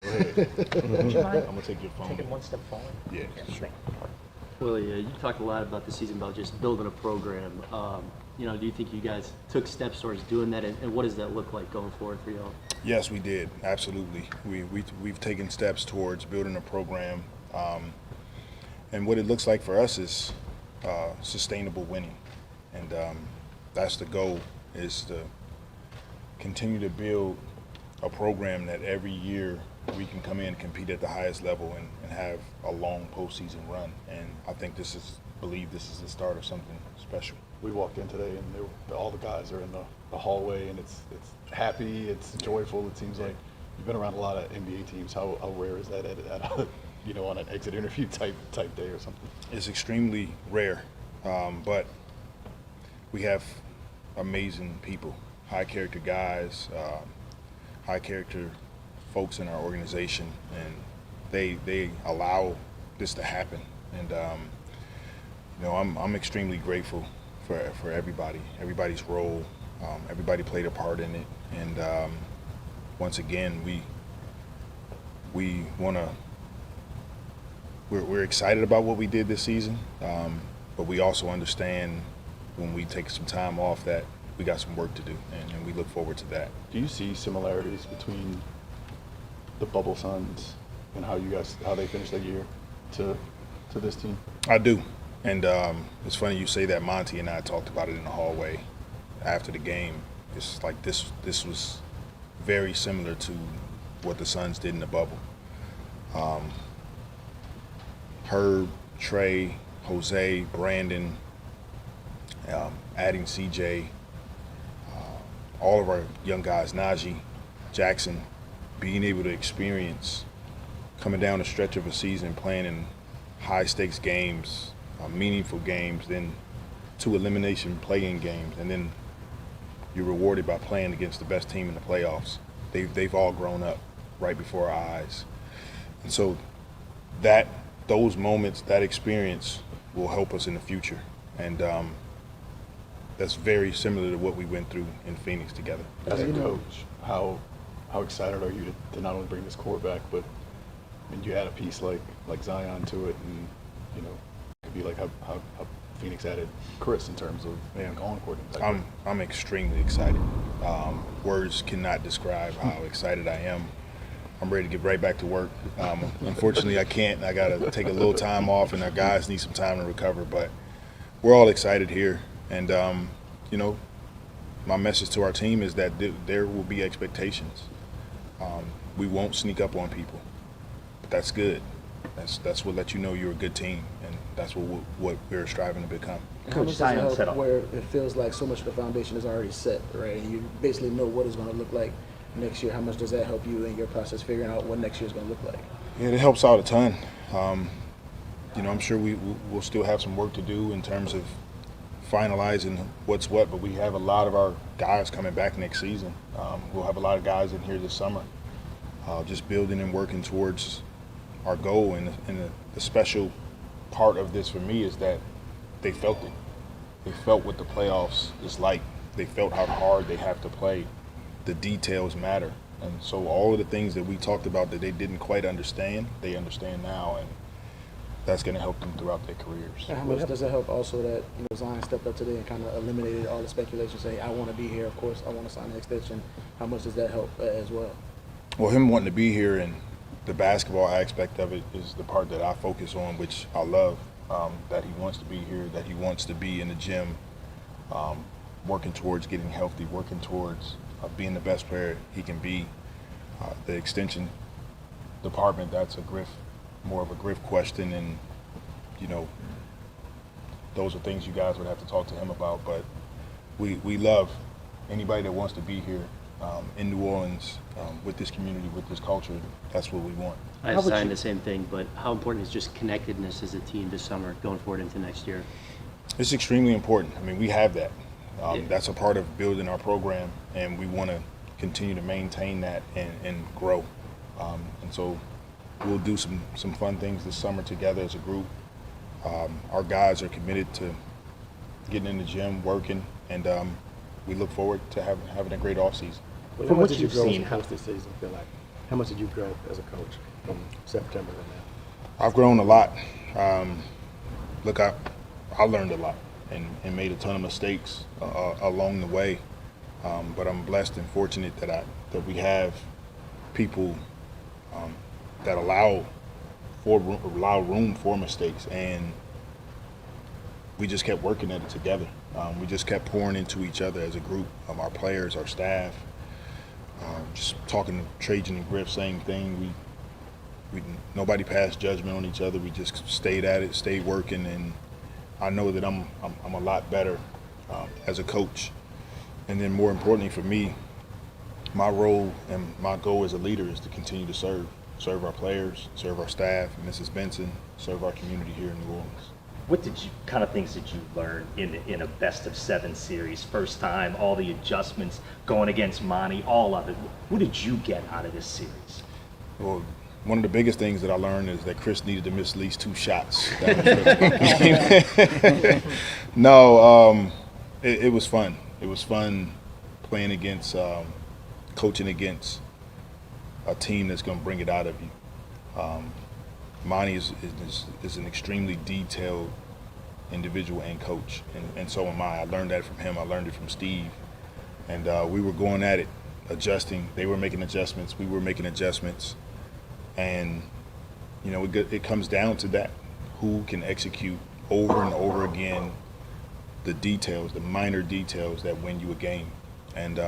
Go ahead. Would you mind I'm gonna take your phone. taking one step forward? Yeah, sure. Willie, you talked a lot about the season, about just building a program. Do you think you guys took steps towards doing that, and what does that look like going forward for y'all? Yes, we did. Absolutely. We've taken steps towards building a program, and what it looks like for us is sustainable winning, and that's the goal, is to continue to build a program that every year we can come in and compete at the highest level and have a long postseason run. And I think this is the start of something special. We walked in today and all the guys are in the hallway, and it's happy, it's joyful. It seems like you've been around a lot of NBA teams. How rare is that at on an exit interview type day or something? It's extremely rare, but we have amazing people, high character guys, high character folks in our organization, and they allow this to happen. And I'm extremely grateful for everybody's role. Everybody played a part in it, and once again, we're excited about what we did this season, but we also understand when we take some time off that we got some work to do, and we look forward to that. Do you see similarities between the Bubble Suns and how they finished the year to this team? I do, and it's funny you say that. Monty and I talked about it in the hallway after the game. It's like this was very similar to what the Suns did in the bubble. Herb, Trey, Jose, Brandon, adding CJ, all of our young guys, Najee, Jackson, being able to experience coming down the stretch of a season, playing in high-stakes games, meaningful games, then 2 elimination play-in games, and then you're rewarded by playing against the best team in the playoffs. They've all grown up right before our eyes. And so those moments, that experience will help us in the future. And that's very similar to what we went through in Phoenix together. As a coach, how excited are you to not only bring this core back, but you add a piece like Zion to it, and it could be like how Phoenix added Chris in terms of on court. I'm extremely excited. Words cannot describe how excited I am. I'm ready to get right back to work. Unfortunately, I can't. I got to take a little time off, and our guys need some time to recover. But we're all excited here. And, my message to our team is that there will be expectations. We won't sneak up on people. But that's good. That's what lets you know you're a good team, and that's what we're striving to become. How much does it help where it feels like so much of the foundation is already set, right? And you basically know what it's going to look like next year. How much does that help you in your process figuring out what next year is going to look like? Yeah, it helps out a ton. I'm sure we'll still have some work to do in terms of finalizing what's what, but we have a lot of our guys coming back next season. We'll have a lot of guys in here this summer, just building and working towards our goal. And the special part of this for me is that they felt it. They felt what the playoffs is like. They felt how hard they have to play. The details matter. And so all of the things that we talked about that they didn't quite understand, they understand now, and that's going to help them throughout their careers. And how much does it help also that Zion stepped up today and kind of eliminated all the speculation, say, I want to be here, of course, I want to sign an extension. How much does that help as well? Well, him wanting to be here and the basketball aspect of it is the part that I focus on, which I love, that he wants to be here, that he wants to be in the gym, working towards getting healthy, working towards being the best player he can be. The extension department, that's more of a Griff question, and those are things you guys would have to talk to him about. But we love anybody that wants to be here in New Orleans with this community, with this culture. That's what we want. I signed the same thing, but how important is just connectedness as a team this summer going forward into next year? It's extremely important. I mean, we have that. That's a part of building our program, and we want to continue to maintain that and grow. And so we'll do some fun things this summer together as a group. Our guys are committed to getting in the gym, working, and we look forward to having a great offseason. From what you've seen, how does this season feel like? How much did you grow as a coach from September to now? I've grown a lot. Look, I learned a lot and made a ton of mistakes along the way. But I'm blessed and fortunate that we have people that allow room for mistakes, and we just kept working at it together. We just kept pouring into each other as a group, our players, our staff. Just talking to Trajan and Griff, same thing. Nobody passed judgment on each other. We just stayed at it, stayed working, and I know that I'm a lot better as a coach. And then more importantly for me, my role and my goal as a leader is to continue to serve our players, serve our staff, Mrs. Benson, serve our community here in New Orleans. What kind of things did you learn in a best of 7 series? First time, all the adjustments, going against Monty, all of it. What did you get out of this series? Well, one of the biggest things that I learned is that Chris needed to miss at least 2 shots. No, it was fun. It was fun playing against, coaching against a team that's going to bring it out of you. Monty is an extremely detailed individual and coach, and so am I. I learned that from him. I learned it from Steve, and we were going at it, adjusting. They were making adjustments. We were making adjustments, and it comes down to that: who can execute over and over again the details, the minor details that win you a game. And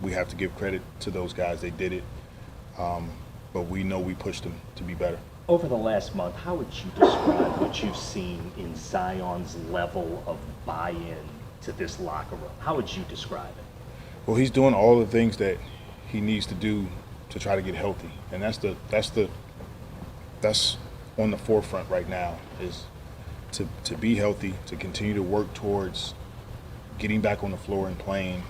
we have to give credit to those guys. They did it, but we know we pushed them to be better. Over the last month, how would you describe what you've seen in Zion's level of buy-in to this locker room? How would you describe it? Well, he's doing all the things that he needs to do to try to get healthy, and that's on the forefront right now, is to be healthy, to continue to work towards getting back on the floor and playing,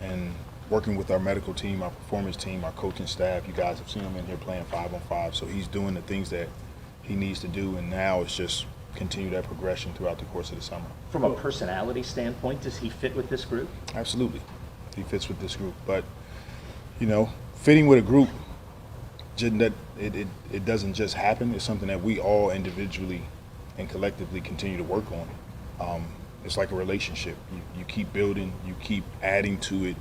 and working with our medical team, our performance team, our coaching staff. You guys have seen him in here playing 5-on-5, so he's doing the things that he needs to do, and now it's just continue that progression throughout the course of the summer. From a personality standpoint, does he fit with this group? Absolutely. He fits with this group, but fitting with a group, it doesn't just happen. It's something that we all individually and collectively continue to work on. It's like a relationship. You keep building, you keep adding to it,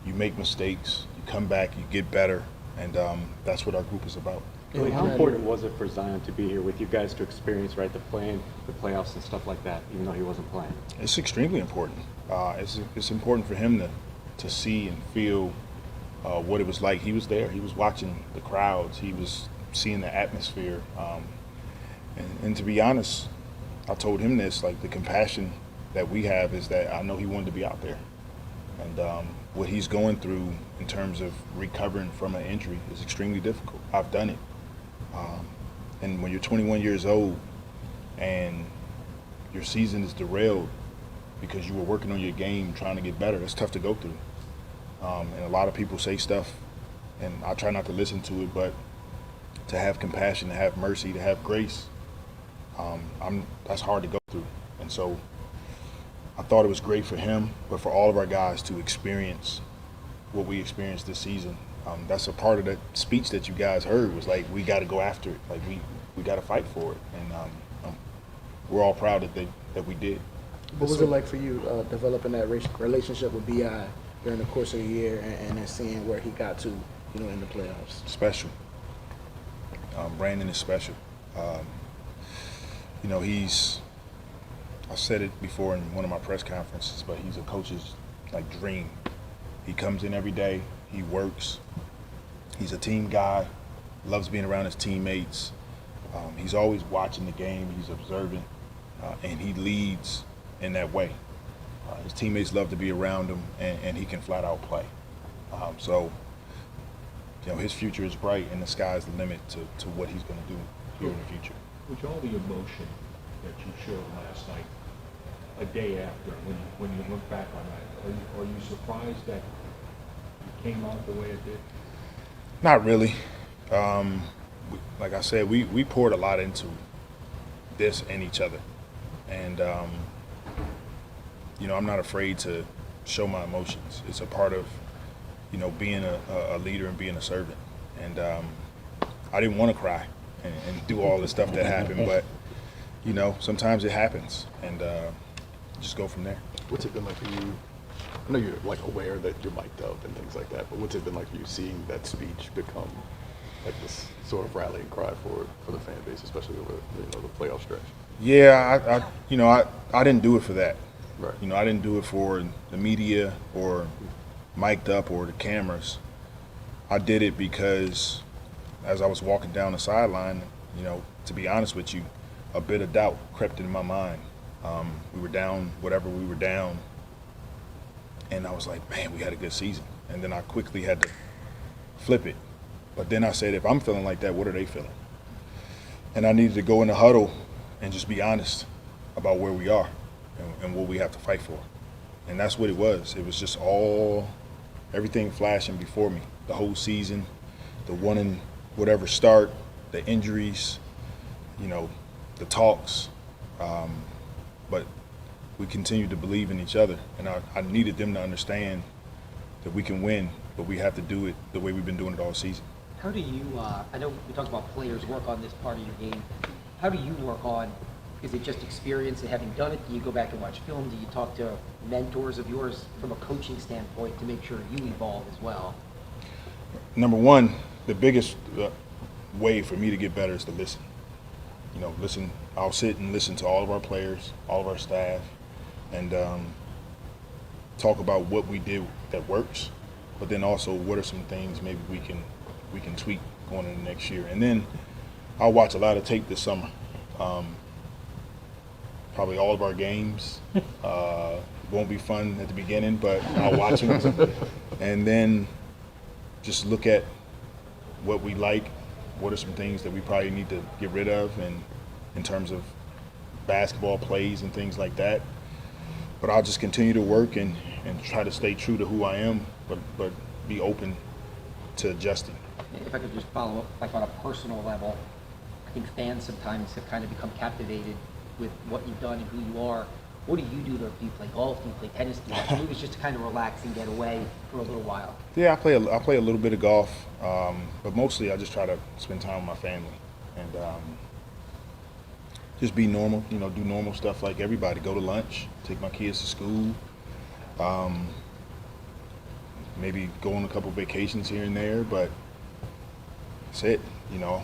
you make mistakes, you come back, you get better, and that's what our group is about. Really, how important was it for Zion to be here with you guys to experience, right, the playoffs and stuff like that, even though he wasn't playing? It's extremely important. It's important for him to see and feel what it was like. He was there. He was watching the crowds. He was seeing the atmosphere. And to be honest, I told him this, like, the compassion that we have is that I know he wanted to be out there. And what he's going through in terms of recovering from an injury is extremely difficult. I've done it. And when you're 21 years old and your season is derailed because you were working on your game, trying to get better, that's tough to go through. And a lot of people say stuff, and I try not to listen to it, but to have compassion, to have mercy, to have grace, that's hard to go through. And so I thought it was great for him, but for all of our guys to experience what we experienced this season. That's a part of that speech that you guys heard, was like, we got to go after it. Like, we got to fight for it. And we're all proud that we did. What was it like for you developing that relationship with B.I. during the course of the year, and then seeing where he got to, in the playoffs? Special. Brandon is special. I said it before in one of my press conferences, but he's a coach's dream. He comes in every day, he works, he's a team guy, loves being around his teammates. He's always watching the game, he's observing, and he leads in that way. His teammates love to be around him, and he can flat out play. So his future is bright, and the sky's the limit to what he's going to do here in the future. With all the emotion that you showed last night, a day after, when you look back on that, are you surprised that it came out the way it did? Not really. Like I said, we poured a lot into this and each other, and I'm not afraid to show my emotions. It's a part of being a leader and being a servant, And I didn't want to cry and do all the stuff that happened, but you know, sometimes it happens, and just go from there. What's it been like for you? I know you're like aware that you're mic'd up and things like that, but what's it been like for you seeing that speech become like this sort of rallying cry for the fan base, especially over the playoff stretch? Yeah, I didn't do it for that. Right. You know, I didn't do it for the media or mic'd up or the cameras. I did it because as I was walking down the sideline, you know, to be honest with you, a bit of doubt crept into my mind. We were down whatever we were down, and I was like, man, we had a good season. And then I quickly had to flip it. But then I said, if I'm feeling like that, what are they feeling? And I needed to go in the huddle and just be honest about where we are and what we have to fight for. And that's what it was. It was just everything flashing before me. The whole season, the one and whatever start, the injuries, you know, the talks. But we continued to believe in each other. And I needed them to understand that we can win, but we have to do it the way we've been doing it all season. How do you, I know we talked about players work on this part of your game. How do you work on, is it just experience and having done it? Do you go back and watch film? Do you talk to mentors of yours from a coaching standpoint to make sure you evolve as well? Number one, the biggest way for me to get better is to listen. You know, listen. I'll sit and listen to all of our players, all of our staff, and talk about what we did that works, but then also what are some things maybe we can tweak going into next year. And then I'll watch a lot of tape this summer. Probably all of our games. Won't be fun at the beginning, but I'll watch them. And then just look at what we like, what are some things that we probably need to get rid of, and in terms of basketball plays and things like that. But I'll just continue to work and try to stay true to who I am, but be open to adjusting. If I could just follow up, like on a personal level, I think fans sometimes have kind of become captivated with what you've done and who you are. What do you do? Do you play golf? Do you play tennis? Do you like movies just to kind of relax and get away for a little while? Yeah, I play a little bit of golf, but mostly I just try to spend time with my family and just be normal. You know, do normal stuff like everybody. Go to lunch, take my kids to school, maybe go on a couple vacations here and there, but that's it. You know,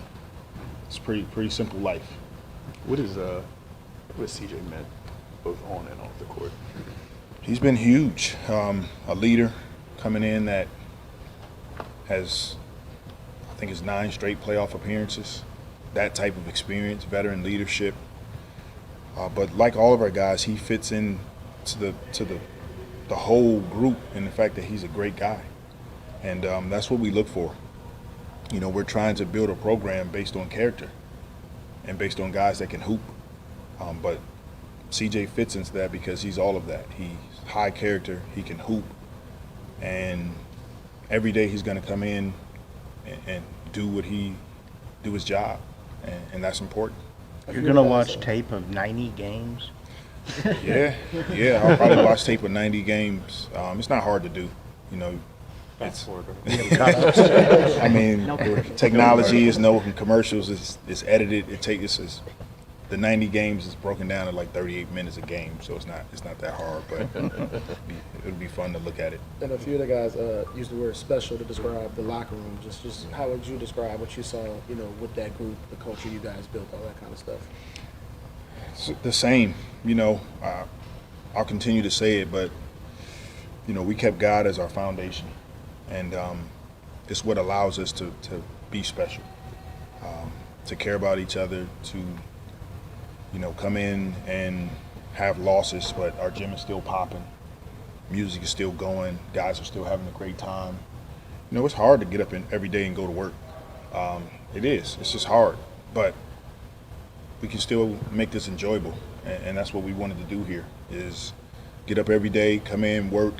it's pretty simple life. What has CJ meant both on and off the court? He's been huge. A leader coming in that has, I think, 9 straight playoff appearances. That type of experience, veteran leadership. But like all of our guys, he fits in to the whole group in the fact that he's a great guy, and that's what we look for. You know, we're trying to build a program based on character and based on guys that can hoop. But CJ fits into that because he's all of that. He's high character, he can hoop, and every day he's going to come in and do his job, and that's important. You're going to watch tape of 90 games? Yeah, I'll probably watch tape of 90 games. It's not hard to do, you know. It's, I mean, technology is commercials is edited. The 90 games is broken down to like 38 minutes a game, so it's not that hard, but it'll be fun to look at it. And a few of the guys use the word special to describe the locker room. Just how would you describe what you saw, you know, with that group, the culture you guys built, all that kind of stuff? It's the same, you know. I'll continue to say it, but you know, we kept God as our foundation, and it's what allows us to be special, to care about each other, to, you know, come in and have losses, but our gym is still popping, music is still going, guys are still having a great time. You know, it's hard to get up every day and go to work. It is. It's just hard, but we can still make this enjoyable, and that's what we wanted to do here, is get up every day, come in, work,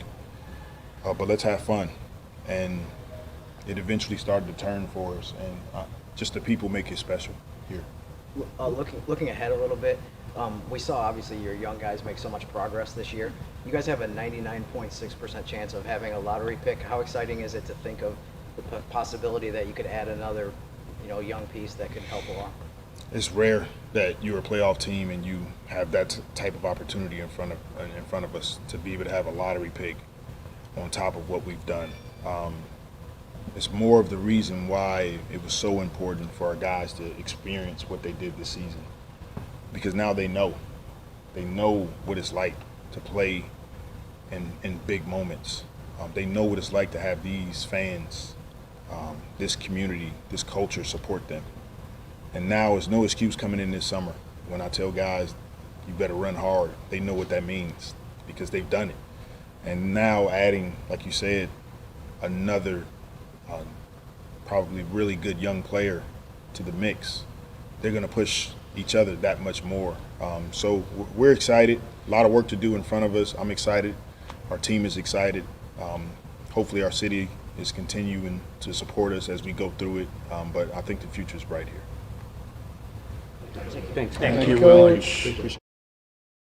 but let's have fun. And it eventually started to turn for us, and just the people make it special here. Looking ahead a little bit, we saw obviously your young guys make so much progress this year. You guys have a 99.6% chance of having a lottery pick. How exciting is it to think of the possibility that you could add another, young piece that could help along? It's rare that you're a playoff team and you have that type of opportunity in front of us to be able to have a lottery pick on top of what we've done. It's more of the reason why it was so important for our guys to experience what they did this season, because now they know what it's like to play in big moments. They know what it's like to have these fans, this community, this culture support them. And now there's no excuse coming in this summer when I tell guys, you better run hard. They know what that means because they've done it. And now adding, like you said, another probably really good young player to the mix, they're going to push each other that much more. So we're excited. A lot of work to do in front of us. I'm excited. Our team is excited. Hopefully our city is continuing to support us as we go through it. But I think the future is bright here. Thanks. Thank you. Thank you, Willie.